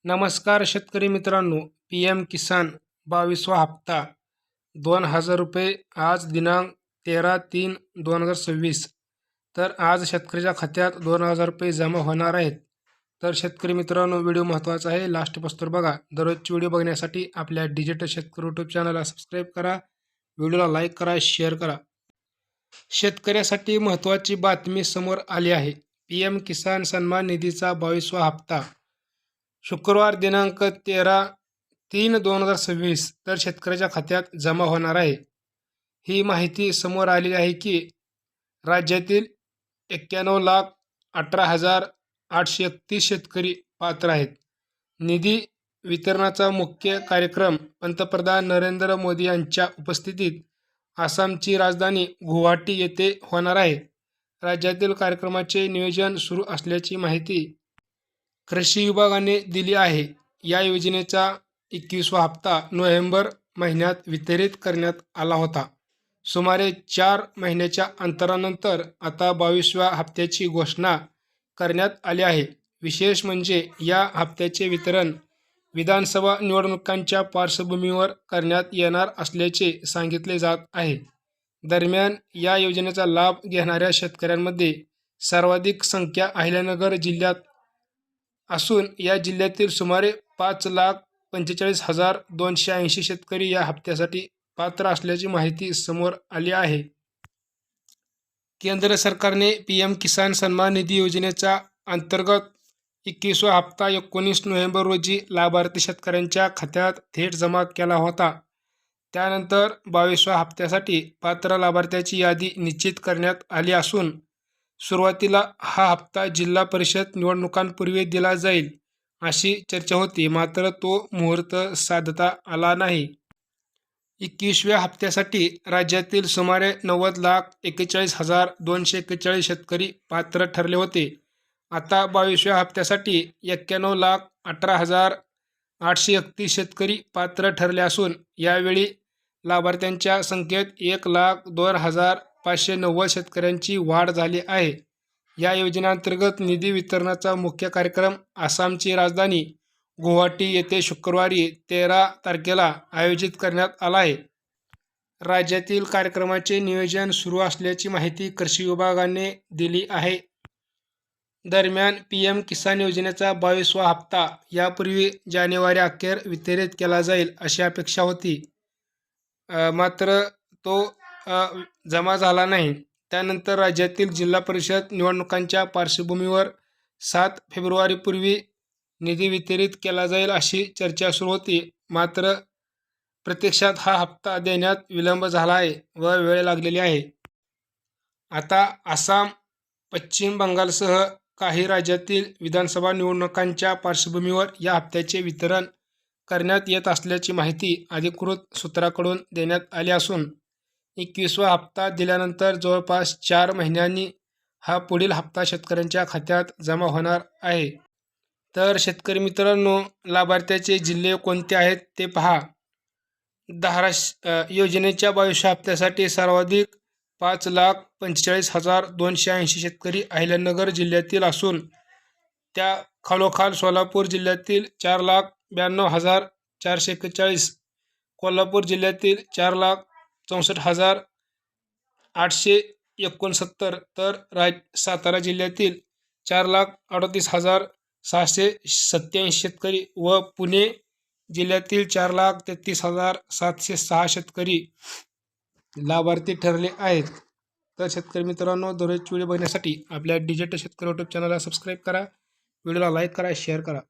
नमस्कार शेतकरी मित्रांनो, पी एम किसान 22वा हप्ता 2,000 रुपये आज दिनांक 13/3/2026. तर आज शेतकऱ्याच्या खात्यात 2,000 रुपये जमा होणार आहेत. तर शेतकरी मित्रांनो, व्हिडिओ महत्त्वाचा आहे, लास्टपासून बघा. दररोजची व्हिडिओ बघण्यासाठी आपल्या डिजिटल शेतकरी यूट्यूब चॅनलला सबस्क्राईब करा, व्हिडिओला लाईक करा, शेअर करा. शेतकऱ्यासाठी महत्त्वाची बातमी समोर आली आहे. पी एम किसान सन्मान निधीचा 22वा हप्ता शुक्रवार दिनांक 13/3/2026 तर शेतकऱ्याच्या खात्यात जमा होणार आहे. ही माहिती समोर आली आहे की राज्यातील 91,18,831 शेतकरी पात्र आहेत. निधी वितरणाचा मुख्य कार्यक्रम पंतप्रधान नरेंद्र मोदी यांच्या उपस्थितीत आसामची राजधानी गुवाहाटी येथे होणार आहे. राज्यातील कार्यक्रमाचे नियोजन सुरू असल्याची माहिती कृषी विभागाने दिली आहे. या योजनेचा 21वा हप्ता नोव्हेंबर महिन्यात वितरित करण्यात आला होता. सुमारे 4 महिन्याच्या अंतरानंतर आता 22व्या हप्त्याची घोषणा करण्यात आली आहे. विशेष म्हणजे या हप्त्याचे वितरण विधानसभा निवडणुकांच्या पार्श्वभूमीवर करण्यात येणार असल्याचे सांगितले जात आहे. दरम्यान या योजनेचा लाभ घेणाऱ्या शेतकऱ्यांमध्ये सर्वाधिक संख्या अहिल्यानगर जिल्ह्यात असून या जिल्ह्यातील सुमारे 5,45,280 शेतकरी या हप्त्यासाठी पात्र असल्याची माहिती समोर आली आहे. केंद्र सरकारने पीएम किसान सन्मान निधी योजनेच्या अंतर्गत 21वा हप्ता 19 नोव्हेंबर रोजी लाभार्थी शेतकऱ्यांच्या खात्यात थेट जमा केला होता. त्यानंतर 22व्या हप्त्यासाठी पात्र लाभार्थ्याची यादी निश्चित करण्यात आली असून सुरुवातीला हा हप्ता जिल्हा परिषद निवडणुकांपूर्वी दिला जाईल अशी चर्चा होती, मात्र तो मुहूर्त साधता आला नाही. 21व्या हप्त्यासाठी राज्यातील सुमारे 90,41,241 शेतकरी पात्र ठरले होते. आता 22व्या हप्त्यासाठी 91,18,831 शेतकरी पात्र ठरले असून यावेळी लाभार्थ्यांच्या संख्येत 1,02,590 शेतकऱ्यांची वाढ झाली आहे. या योजनेअंतर्गत निधी वितरणाचा मुख्य कार्यक्रम आसामची राजधानी गुवाहाटी येथे शुक्रवारी 13 तारखेला आयोजित करण्यात आला आहे. राज्यातील कार्यक्रमाचे नियोजन सुरू असल्याची माहिती कृषी विभागाने दिली आहे. दरम्यान पीएम किसान योजनेचा 22वा हप्ता यापूर्वी जानेवारी अखेर वितरित केला जाईल अशी अपेक्षा होती, मात्र तो जमा झाला नाही. त्यानंतर राज्यातील जिल्हा परिषद निवडणुकांच्या पार्श्वभूमीवर 7 फेब्रुवारीपूर्वी निधी वितरित केला जाईल अशी चर्चा सुरू होती, मात्र प्रत्यक्षात हा हप्ता देण्यात विलंब झाला आहे व वेळ लागलेली आहे. आता आसाम, पश्चिम बंगालसह काही राज्यातील विधानसभा निवडणुकांच्या पार्श्वभूमीवर या हप्त्याचे वितरण करण्यात येत असल्याची माहिती अधिकृत सूत्राकडून देण्यात आली असून 21वा हप्ता दिल्यानंतर जवळपास 4 महिन्यांनी हा पुढील हप्ता शेतकऱ्यांच्या खात्यात जमा होणार आहे. तर शेतकरी मित्रांनो, लाभार्थ्याचे जिल्हे कोणते आहेत ते पहा. योजनेच्या 22व्या हप्त्यासाठी सर्वाधिक 5,45,280 शेतकरी अहिल्यानगर जिल्ह्यातील असून त्या खालोखाल सोलापूर जिल्ह्यातील 4,92,441, कोल्हापूर जिल्ह्यातील 4,64,869 तर सातारा जिल्ह्यातील 4,38,687 शेतकरी व पुणे जिल्ह्यातील 4,33,706 शेतकरी लाभार्थी ठरले आहेत. तर शेतकरी मित्रांनो, दररोजची व्हिडिओ बघण्यासाठी आपल्या डिजिटल शेतकरी यूट्यूब चॅनलला सबस्क्राईब करा, व्हिडिओला लाईक करा, शेअर करा.